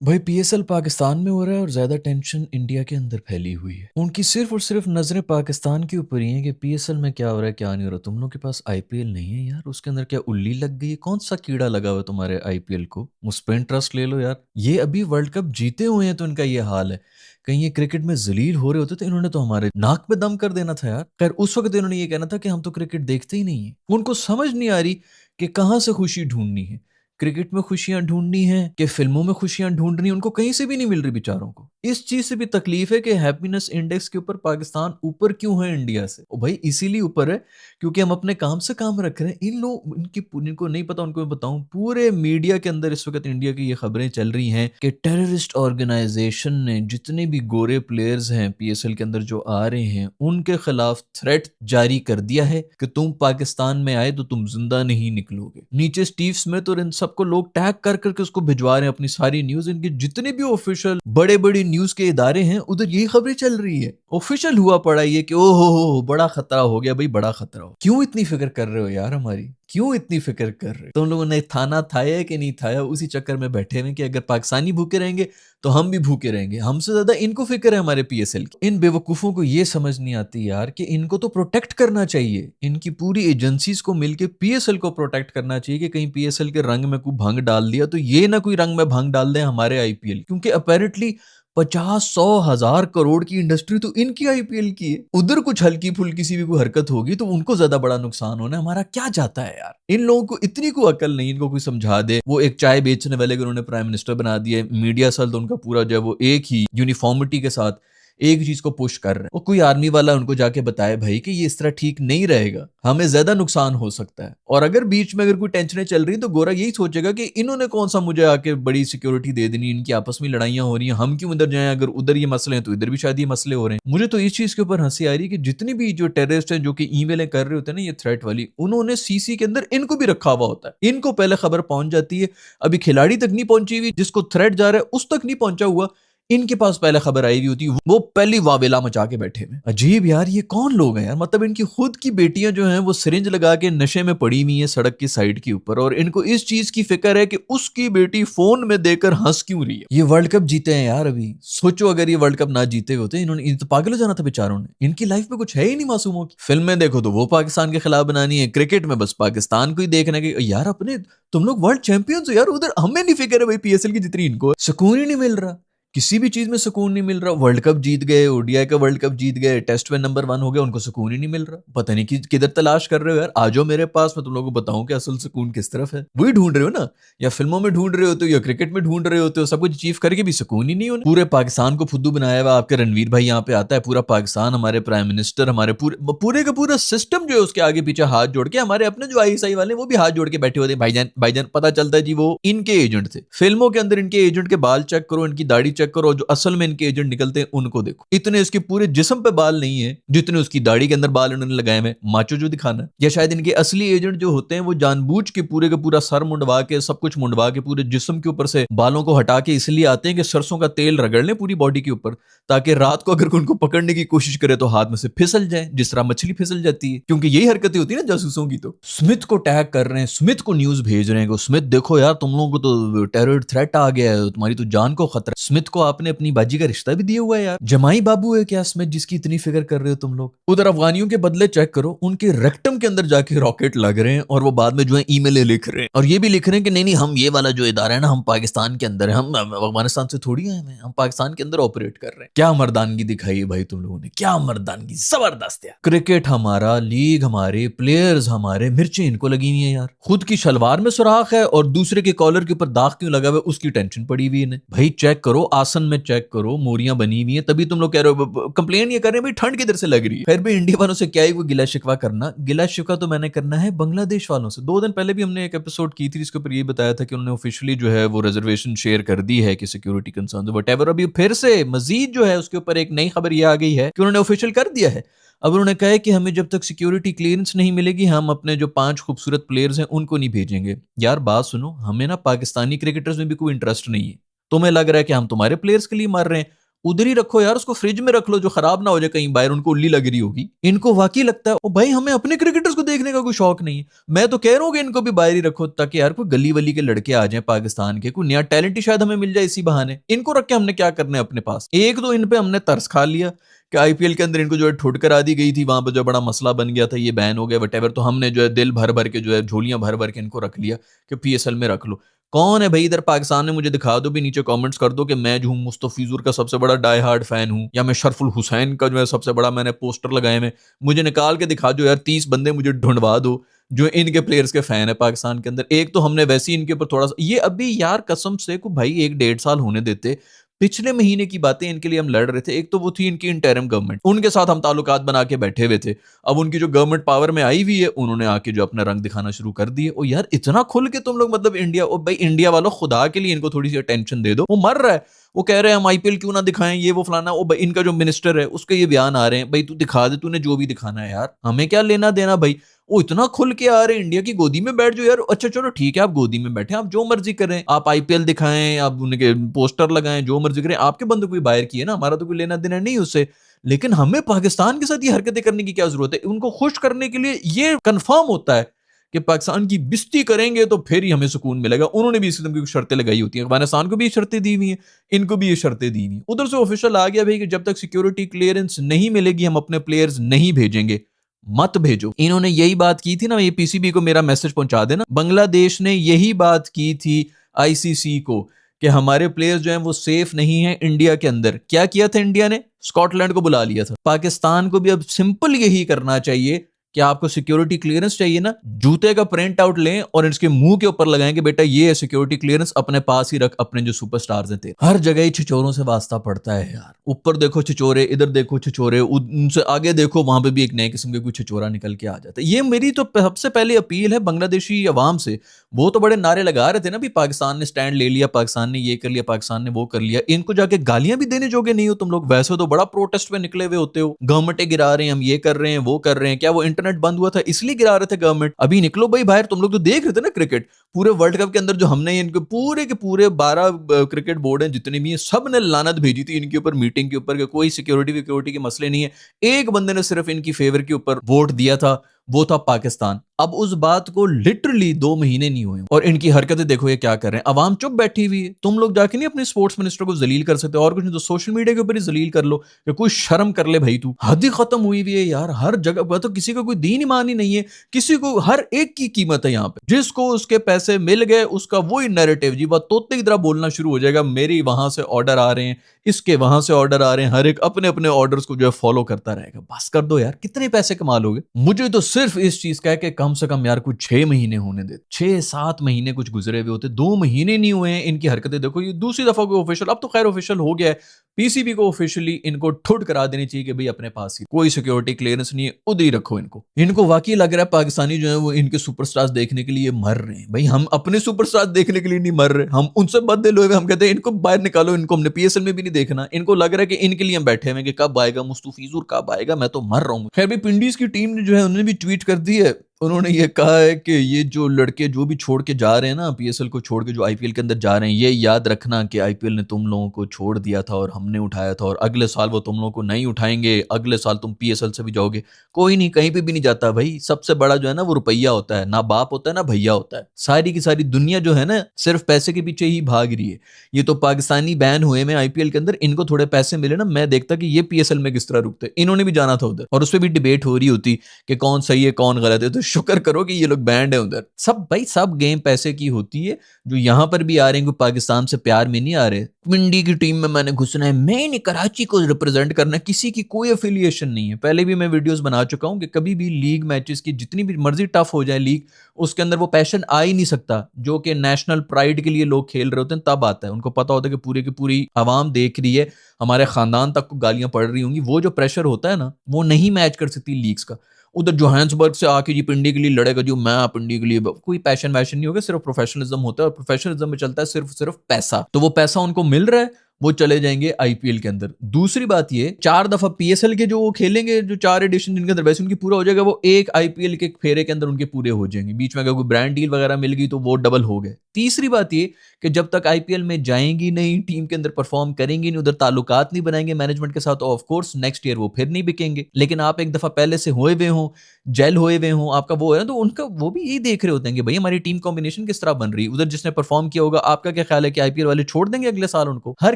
भाई पीएसएल पाकिस्तान में हो रहा है और ज्यादा टेंशन इंडिया के अंदर फैली हुई है। उनकी सिर्फ और सिर्फ नजरें पाकिस्तान के ऊपर ही हैं कि पीएसएल में क्या हो रहा है क्या नहीं हो रहा। तुम लोग के पास आईपीएल नहीं है यार, उसके अंदर क्या उल्ली लग गई है? कौन सा कीड़ा लगा हुआ है तुम्हारे आईपीएल को? उस पर इंटरेस्ट ले लो यार। ये अभी वर्ल्ड कप जीते हुए हैं तो इनका ये हाल है। कहीं ये क्रिकेट में जलील हो रहे होते तो इन्होंने तो हमारे नाक पे दम कर देना था यार। खैर उस वक्त इन्होंने ये कहना था कि हम तो क्रिकेट देखते ही नहीं है। उनको समझ नहीं आ रही कि कहाँ से खुशी ढूंढनी है। क्रिकेट में खुशियां ढूंढनी है कि फिल्मों में खुशियां ढूंढनी, उनको कहीं से भी नहीं मिल रही बेचारों को। इस चीज से भी तकलीफ है कि हैप्पीनेस इंडेक्स के ऊपर पाकिस्तान ऊपर क्यों है इंडिया से। ओ भाई इसीलिए ऊपर है क्योंकि हम अपने काम से काम रख रहे हैं। इन लोग इनको नहीं पता, उनको मैं बताऊं, पूरे मीडिया के अंदर इस वक्त इंडिया की ये खबरें चल रही हैं कि टेररिस्ट ऑर्गेनाइजेशन ने जितने भी गोरे प्लेयर्स हैं पीएसएल के अंदर जो आ रहे हैं उनके खिलाफ थ्रेट जारी कर दिया है कि तुम पाकिस्तान में आए तो तुम जिंदा नहीं निकलोगे। नीचे स्टीव स्मिथ और इन सबको लोग टैग कर करके उसको भिजवा रहे हैं अपनी सारी न्यूज। इनके जितने भी ऑफिशियल बड़े बड़े न्यूज के इदारे हैं उधर यही खबरें चल रही है। ऑफिशियल हुआ पड़ा ये कि ओ हो बड़ा खतरा हो गया। भाई बड़ा खतरा हो, क्यों इतनी फिक्र कर रहे हो यार हमारी? क्यों इतनी फिक्र कर रहे हो? तुम लोगों ने थाना थाया कि नहीं थाया, उसी चक्कर में बैठे हुए कि अगर पाकिस्तानी भूखे रहेंगे तो हम भी भूखे रहेंगे। हमसे ज्यादा इनको फिक्र है हमारे पीएसएल की। इन बेवकूफों को ये समझ नहीं आती यार कि इनको तो प्रोटेक्ट करना चाहिए। इनकी पूरी एजेंसीज को मिलके पीएसएल को प्रोटेक्ट करना चाहिए कि कहीं पीएसएल के रंग में कोई भंग डाल दिया तो ये ना कोई रंग में भंग डाल दे हमारे आईपीएल। क्योंकि अपेरेंटली 50-100 हज़ार करोड़ की इंडस्ट्री तो इनकी आईपीएल की है। उधर कुछ हल्की फुल्की सी भी कोई हरकत होगी तो उनको ज्यादा बड़ा नुकसान होना है। हमारा क्या जाता है यार? इन लोगों को इतनी को अकल नहीं, इनको कोई समझा दे। वो एक चाय बेचने वाले को उन्होंने प्राइम मिनिस्टर बना दिया है। मीडिया सेल तो उनका पूरा जो है वो एक ही यूनिफॉर्मिटी के साथ एक चीज को पुश कर रहे हैं। वो कोई आर्मी वाला उनको जाके बताए भाई कि ये इस तरह ठीक नहीं रहेगा, हमें ज्यादा नुकसान हो सकता है। और अगर बीच में अगर कोई टेंशनें चल रही तो गोरा यही सोचेगा कि इन्होंने कौन सा मुझे आके बड़ी सिक्योरिटी दे देनी, इनकी आपस में लड़ाइयां हो रही हैं, हम क्यों इधर जाएं? अगर उधर ये मसले हैं तो इधर भी शायद ये मसले हो रहे हैं। मुझे तो इस चीज के ऊपर हंसी आ रही है कि जितनी भी जो टेररिस्ट हैं जो कि ईमेलें कर रहे होते हैं ना ये थ्रेट वाली, उन्होंने सीसी के अंदर इनको भी रखा हुआ होता है। इनको पहले खबर पहुंच जाती है। अभी खिलाड़ी तक नहीं पहुंची हुई, जिसको थ्रेट जा रहा है उस तक नहीं पहुंचा हुआ, इनके पास पहले खबर आई हुई होती, वो पहली वावेला मचा के बैठे हुए। अजीब यार, ये कौन लोग हैं यार? मतलब इनकी खुद की बेटियां जो हैं वो सिरिंज लगा के नशे में पड़ी हुई हैं सड़क की साइड के ऊपर, और इनको इस चीज की फिक्र है कि उसकी बेटी फोन में देकर हंस क्यों रही है। ये वर्ल्ड कप जीते हैं यार। अभी सोचो अगर ये वर्ल्ड कप ना जीते होते, इन्होंने तो पागल हो जाना था बेचारों ने। इनकी लाइफ में कुछ है ही नहीं मासूमों की। फिल्में देखो तो वो पाकिस्तान के खिलाफ बनानी है, क्रिकेट में बस पाकिस्तान को ही देखने के। यार अपने तुम लोग वर्ल्ड चैंपियंस हो यार, उधर हमें नहीं फिक्र है भाई पीएसएल की जितनी इनको। सुकून ही नहीं मिल रहा, किसी भी चीज में सुकून नहीं मिल रहा। वर्ल्ड कप जीत गए, ओडीआई का वर्ल्ड कप जीत गए, टेस्ट में नंबर 1 हो गया, उनको सुकून ही नहीं मिल रहा। पता नहीं कि किधर तलाश कर रहे हो यार। आ जाओ मेरे पास, मैं तुम लोगों को बताऊं कि असल सुकून किस तरफ है। वही ढूंढ रहे हो ना, या फिल्मों में ढूंढ रहे होते हो या क्रिकेट में ढूंढ रहे होते हो। सब कुछ अचीव करके भी सुकून ही नहीं होना। पूरे पाकिस्तान को फुद्दू बनाया हुआ आपके रणवीर भाई यहाँ पे आता है। पूरा पाकिस्तान, हमारे प्राइम मिनिस्टर, हमारे पूरे पूरे का पूरा सिस्टम जो है उसके आगे पीछे हाथ जोड़ के, हमारे अपने जो आईएसआई वाले वो भी हाथ जोड़ के बैठे होते हैं। भाईजान भाईजान, पता चलता है जी वो इनके एजेंट थे। फिल्मों के अंदर इनके एजेंट के बाल चेक करो, इनकी दाढ़ी चेक करो, जो असल में इनके एजेंट निकलते हैं उनको देखो। इतने इसके पूरे जिस्म पे बाल नहीं है जितने उसकी दाढ़ी के अंदर बाल उन्होंने लगाए हैं, माचो जो दिखाना है। या शायद इनके असली एजेंट जो होते हैं वो जानबूझ के पूरे का पूरा सर मुंडवा के, सब कुछ मुंडवा के, पूरे जिस्म के ऊपर से बालों को हटा के इसलिए आते हैं कि सरसों का तेल रगड़ लें पूरी बॉडी के ऊपर, ताकि रात को अगर उनको पकड़ने की कोशिश करे तो हाथ में से फिसल जाए, जिस तरह मछली फिसल जाती है। क्योंकि यही हरकतें होती है ना जासूसों की। तो स्मिथ को टैग कर रहे हैं, स्मिथ को न्यूज भेज रहे हैं, स्मिथ देखो यार तुम लोगों को तो टेरर थ्रेट आ गया है, तुम्हारी तो जान को खतरा। स्मिथ को आपने अपनी बाजी का रिश्ता भी दिया हुआ है यार। जमाई बाबू है क्या स्मिथ जिसकी इतनी फिक्र कर रहे हो तुम लोग? उधर अफगानियों के बदले चेक करो, उनके रेक्टम के अंदर जाके रॉकेट लग रहे हैं और वो बाद में जो है ईमेलें लिख रहे हैं और ये भी लिख रहे हैं कि नहीं नहीं, हम ये वाला जो इदारा है ना, हम पाकिस्तान के अंदर है, हम अफगानिस्तान से थोड़ी आए हैं, हम पाकिस्तान के अंदर ऑपरेट कर रहे हैं। क्या मर्दानगी दिखाई है भाई तुम लोगों ने, क्या मर्दानगी, जबरदस्त यार। क्रिकेट हमारा, लीग हमारे, प्लेयर्स हमारे, मिर्चें इनको लगी हुई है यार। खुद की शलवार में सुराख है और दूसरे के कॉलर के ऊपर दाग क्यों लगा हुआ है उसकी टेंशन पड़ी हुई है। भाई चेक करो, आसन में चेक करो, मोरियां बनी हुई है, तभी तुम लोग कह रहे हो, कंप्लेन ये कर रहे हैं भाई ठंड किधर से लग रही है। फिर भी इंडिया वालों से क्या ही वो गिला शिकवा करना। गिला शिकवा तो मैंने करना है बांग्लादेश वालों से। 2 दिन पहले भी हमने एक एपिसोड की थी जिसके ऊपर ये बताया था कि उन्होंने ऑफिशियली जो है वो रिजर्वेशन शेयर कर दी है कि सिक्योरिटी कंसर्न वट। अभी फिर से मजीद जो है उसके ऊपर एक नई खबर ये आ गई है कि उन्होंने ऑफिशियल कर दिया है। अब उन्होंने कहा है कि हमें जब तक सिक्योरिटी क्लियरेंस नहीं मिलेगी हम अपने जो 5 खूबसूरत प्लेयर्स हैं उनको नहीं भेजेंगे। यार बात सुनो, हमें ना पाकिस्तानी क्रिकेटर्स में भी कोई इंटरेस्ट नहीं है। तुम्हें लग रहा है कि हम तुम्हारे प्लेयर्स के लिए मार रहे हैं, उधर ही रखो यार, उसको फ्रिज में रख लो जो खराब ना हो जाए, कहीं बाहर उनको उल्ली लग रही होगी। इनको वाकई लगता है ओ भाई हमें अपने क्रिकेटर्स को देखने का कोई शौक नहीं है। मैं तो कह रहा हूँ कि इनको भी बाहर ही रखो, ताकि यार कोई गली वली के लड़के आ जाए पाकिस्तान के, कोई नया टैलेंट ही शायद हमें मिल जाए इसी बहाने। इनको रख के हमने क्या करना है अपने पास? एक तो इन पे हमने तरस खा लिया कि आईपीएल के अंदर इनको जो है ठुड करा दी गई थी, वहां पर जो बड़ा मसला बन गया था, ये बैन हो गया वटेवर, तो हमने जो है दिल भर भर के जो है झोलियां भर भर के इनको रख लिया कि पीएसएल में रख लो। कौन है भाई इधर पाकिस्तान में? मुझे दिखा दो भी, नीचे कमेंट्स कर दो कि मैं जो हूँ मुस्तफिजुर का सबसे बड़ा डाई हार्ड फैन हूँ, या मैं शरफुल हुसैन का जो है सबसे बड़ा मैंने पोस्टर लगाए में। मुझे निकाल के दिखा दो यार, 30 बंदे मुझे ढूंढवा दो जो इनके प्लेयर्स के फैन है पाकिस्तान के अंदर। एक तो हमने वैसे ही इनके ऊपर थोड़ा सा, ये अभी यार कसम से को भाई 1-1.5 साल होने देते, पिछले महीने की बातें इनके लिए हम लड़ रहे थे। एक तो वो थी इनकी इंटरिम गवर्नमेंट, उनके साथ हम ताल्लुकात बना के बैठे हुए थे। अब उनकी जो गवर्नमेंट पावर में आई हुई है, उन्होंने आके जो अपना रंग दिखाना शुरू कर दिए। ओ यार इतना खुल के तुम लोग मतलब इंडिया, ओ भाई इंडिया वालों खुदा के लिए इनको थोड़ी सी अटेंशन दे दो। वो मर रहा है, वो कह रहे हैं हम आईपीएल क्यों ना दिखाएं, ये वो फलाना। ओ भाई इनका जो मिनिस्टर है उसके ये बयान आ रहे हैं, भाई तू दिखा दे, तूने जो भी दिखाना है यार, हमें क्या लेना देना भाई। वो इतना खुल के आ रहे हैं, इंडिया की गोदी में बैठ जाओ यार। अच्छा चलो ठीक है, आप गोदी में बैठे, आप जो मर्जी करें, आप आईपीएल दिखाएं, आप उनके पोस्टर लगाएं, जो मर्जी करें, आपके बंदे कोई बाहर की है ना, हमारा तो कोई लेना देना नहीं उससे। लेकिन हमें पाकिस्तान के साथ ये हरकतें करने की क्या जरूरत है? उनको खुश करने के लिए ये कंफर्म होता है कि पाकिस्तान की बिस्ती करेंगे तो फिर ही हमें सुकून मिलेगा। उन्होंने भी इस किस्म की शर्तें लगाई होती हैं, अफगानिस्तान को भी ये शर्तें दी हुई हैं, इनको भी ये शर्तें दी हुई हैं। उधर से ऑफिशियल आ गया भाई कि जब तक सिक्योरिटी क्लियरेंस नहीं मिलेगी हम अपने प्लेयर्स नहीं भेजेंगे। मत भेजो। इन्होंने यही बात की थी ना, ये पीसीबी को मेरा मैसेज पहुंचा देना, बांग्लादेश ने यही बात की थी आईसीसी को कि हमारे प्लेयर्स जो हैं वो सेफ नहीं है इंडिया के अंदर। क्या किया था इंडिया ने? स्कॉटलैंड को बुला लिया था। पाकिस्तान को भी अब सिंपल यही करना चाहिए कि आपको सिक्योरिटी क्लियरेंस चाहिए ना, जूते का प्रिंट आउट लें और इसके मुंह के ऊपर लगाएं कि बेटा ये है सिक्योरिटी क्लियरेंस, अपने पास ही रख, अपने जो सुपरस्टार्स हैं तेरे। हर जगह ही छिचोरों से वास्ता पड़ता है यार, ऊपर देखो छिचोरे, इधर देखो छिचोरे, उनसे आगे देखो वहां पे भी एक नए किस्म के कोई छिचोरा निकल के आ जाता है। ये मेरी तो सबसे पहले अपील है बांग्लादेशी अवाम से। वो तो बड़े नारे लगा रहे थे ना भी पाकिस्तान ने स्टैंड ले लिया, पाकिस्तान ने ये कर लिया, पाकिस्तान ने वो कर लिया। इनको जाके गालियां भी देने जोगे नहीं हो तुम लोग। वैसे तो बड़ा प्रोटेस्ट में निकले हुए होते हो, गवर्नमेंट गिरा रहे हैं, हम ये कर रहे हैं, वो कर रहे हैं। क्या वो इंटरनेट बंद हुआ था इसलिए गिरा रहे थे गवर्नमेंट? अभी निकलो भाई बाहर, तुम लोग तो देख रहे थे ना क्रिकेट पूरे वर्ल्ड कप के अंदर, जो हमने इनके पूरे के पूरे 12 क्रिकेट बोर्ड हैं जितने भी हैं, सब ने लानत भेजी थी इनके ऊपर मीटिंग के ऊपर, कोई सिक्योरिटी के मसले नहीं है। एक बंदे ने सिर्फ इनकी फेवर के ऊपर वोट दिया था, वो था पाकिस्तान। अब उस बात को लिटरली 2 महीने नहीं हुए और इनकी हरकतें देखो ये क्या कर रहे हैं। अवाम चुप बैठी हुई है। तुम लोग जाके नहीं अपने स्पोर्ट्स मिनिस्टर को जलील कर सकते, और कुछ नहीं तो सोशल मीडिया के ऊपर ही जलील कर लो कि कोई शर्म कर ले भाई। तू हद ही खत्म हुई हुई है यार, हर जगह तो किसी का कोई दीन ईमान ही नहीं है, किसी को हर एक की कीमत है यहाँ पे। जिसको उसके पैसे मिल गए उसका वही नैरेटिव जी, वह तोते की तरह बोलना शुरू हो जाएगा, मेरी वहां से ऑर्डर आ रहे हैं, इसके वहां से ऑर्डर आ रहे हैं, हर एक अपने अपने ऑर्डर्स को जो है फॉलो करता रहेगा। बस कर दो यार, कितने पैसे कमा लोगे? मुझे तो सिर्फ इस चीज का है कि कम से कम यार कुछ 6 महीने होने दे, 6-7 महीने कुछ गुजरे हुए होते, 2 महीने नहीं हुए हैं। इनकी हरकतें देखो, ये दूसरी दफा कोई ऑफिशियल, अब तो खैर ऑफिशियल हो गया है, पीसीबी को ऑफिशियली इनको ठुड करा देनी चाहिए कि भाई अपने पास ही कोई सिक्योरिटी क्लियरेंस नहीं है, उधर ही रखो इनको। इनको वाकई लग रहा है पाकिस्तानी जो है वो इनके सुपरस्टार्स देखने के लिए मर रहे हैं। भाई हम अपने सुपरस्टार्स देखने के लिए नहीं मर रहे, हम उनसे बदले हुए, हम कहते हैं इनको बाहर निकालो, इनको हमने पीएसएल में भी नहीं देखना। इनको लग रहा है कि इनके लिए हम बैठे हुए कि कब आएगा मुस्तफिजुर, कब आएगा, मैं तो मर रहा हूँ। खैर भी पिंडीज की टीम ने जो है उन्होंने भी ट्वीट कर दी है। उन्होंने ये कहा है कि ये जो लड़के जो भी छोड़ के जा रहे हैं ना, पीएसएल को छोड़ के जो आईपीएल के अंदर जा रहे हैं, ये याद रखना कि आईपीएल ने तुम लोगों को छोड़ दिया था और हमने उठाया था, और अगले साल वो तुम लोगों को नहीं उठाएंगे, अगले साल तुम पीएसएल से भी जाओगे। कोई नहीं, कहीं पे भी नहीं जाता भाई। सबसे बड़ा जो है ना वो रुपया होता है, ना बाप होता है ना भैया होता है। सारी की सारी दुनिया जो है ना सिर्फ पैसे के पीछे ही भाग रही है। ये तो पाकिस्तानी बैन हुए में आईपीएल के अंदर, इनको थोड़े पैसे मिले ना, मैं देखता कि ये पीएसएल में किस तरह रुकते। इन्होंने भी जाना था उधर और उस पर भी डिबेट हो रही होती कि कौन सही है कौन गलत है। तो शुक्र करो कि ये लोग बैंड है उधर। सब भाई सब गेम पैसे की होती है। जो यहां पर भी आ रहे हैं पाकिस्तान से प्यार में नहीं आ रहे, पिंडी की टीम में मैंने घुसना है, मैंने कराची को रिप्रेजेंट करना है, किसी की कोई एफिलिएशन नहीं है। पहले भी मैं वीडियोस बना चुका हूं कि कभी भी लीग मैचेस की जितनी भी मर्जी टफ हो जाए लीग, उसके अंदर वो पैशन आ ही नहीं सकता जो कि नेशनल प्राइड के लिए लोग खेल रहे होते हैं तब आता है। उनको पता होता है कि पूरी की पूरी आवाम देख रही है, हमारे खानदान तक को गालियां पड़ रही होंगी। वो जो प्रेशर होता है ना वो नहीं मैच कर सकती लीग्स का। उधर जोहान्सबर्ग से आके जी पिंडी के लिए लड़ेगा, जो मैं पिंडी के लिए, कोई पैशन वैशन नहीं होगा, सिर्फ प्रोफेशनलिज्म होता है और प्रोफेशनलिज्म में चलता है सिर्फ पैसा। तो वो पैसा उनको मिल रहा है, वो चले जाएंगे आईपीएल के अंदर। दूसरी बात ये 4 दफा पीएसएल के जो वो खेलेंगे, जो 4 एडिशन जिनके अंदर वैसे उनकी पूरा हो जाएगा, वो एक आईपीएल के फेरे के अंदर उनके पूरे हो जाएंगे। बीच में अगर कोई ब्रांड डील वगैरह मिल गई तो वो डबल हो गए, तीसरी बात ये कि जब तक आईपीएल में जाएंगी नहीं, टीम के अंदर परफॉर्म करेंगी नहीं, उधर ताल्लुकात नहीं बनाएंगे मैनेजमेंट के साथ, ऑफ कोर्स नेक्स्ट ईयर वो फिर नहीं बिकेंगे। लेकिन आप एक दफा पहले से हुए हुए हो, जेल हुए हुए हो, आपका वो है ना, तो उनका वो भी यही देख रहे होते हैं कि भाई हमारी टीम कॉम्बिनेशन किस तरह बन रही है। उधर जिसने परफॉर्म किया होगा, आपका क्या ख्याल है कि आईपीएल वाले छोड़ देंगे अगले साल उनको? हर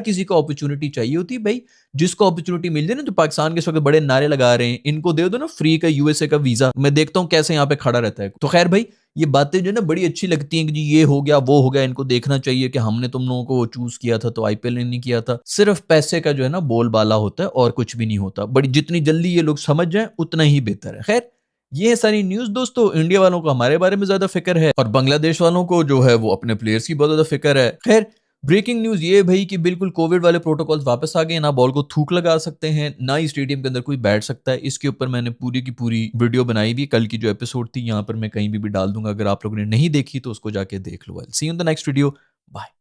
किसी को अपॉर्चुनिटी चाहिए होती है भाई। जिसको अपॉर्चुनिटी मिल जाए ना, जो पाकिस्तान के इस वक्त बड़े नारे लगा रहे हैं, इनको दे दो ना फ्री का यूएसए का वीजा, मैं देखता हूँ कैसे यहाँ पे खड़ा रहता है। तो खैर भाई, ये बातें जो है ना बड़ी अच्छी लगती हैं कि जी ये हो गया वो हो गया, इनको देखना चाहिए कि हमने तुम लोगों को चूज किया था तो आईपीएल ने नहीं किया था। सिर्फ पैसे का जो है ना बोलबाला होता है और कुछ भी नहीं होता। बड़ी जितनी जल्दी ये लोग समझ जाएं उतना ही बेहतर है। खैर, ये है सारी न्यूज़ दोस्तों। इंडिया वालों को हमारे बारे में ज़्यादा फ़िक्र है और बांग्लादेश वालों को जो है वो अपने प्लेयर्स की बहुत ज़्यादा फ़िक्र है। खैर, ब्रेकिंग न्यूज़ ये है भाई कि बिल्कुल कोविड वाले प्रोटोकॉल्स वापस आ गए। ना बॉल को थूक लगा सकते हैं, ना ही स्टेडियम के अंदर कोई बैठ सकता है। इसके ऊपर मैंने पूरी की पूरी वीडियो बनाई हुई, कल की जो एपिसोड थी यहाँ पर मैं कहीं भी डाल दूंगा। अगर आप लोगों ने नहीं देखी तो उसको जाके देख लो। See you in the next video. Bye.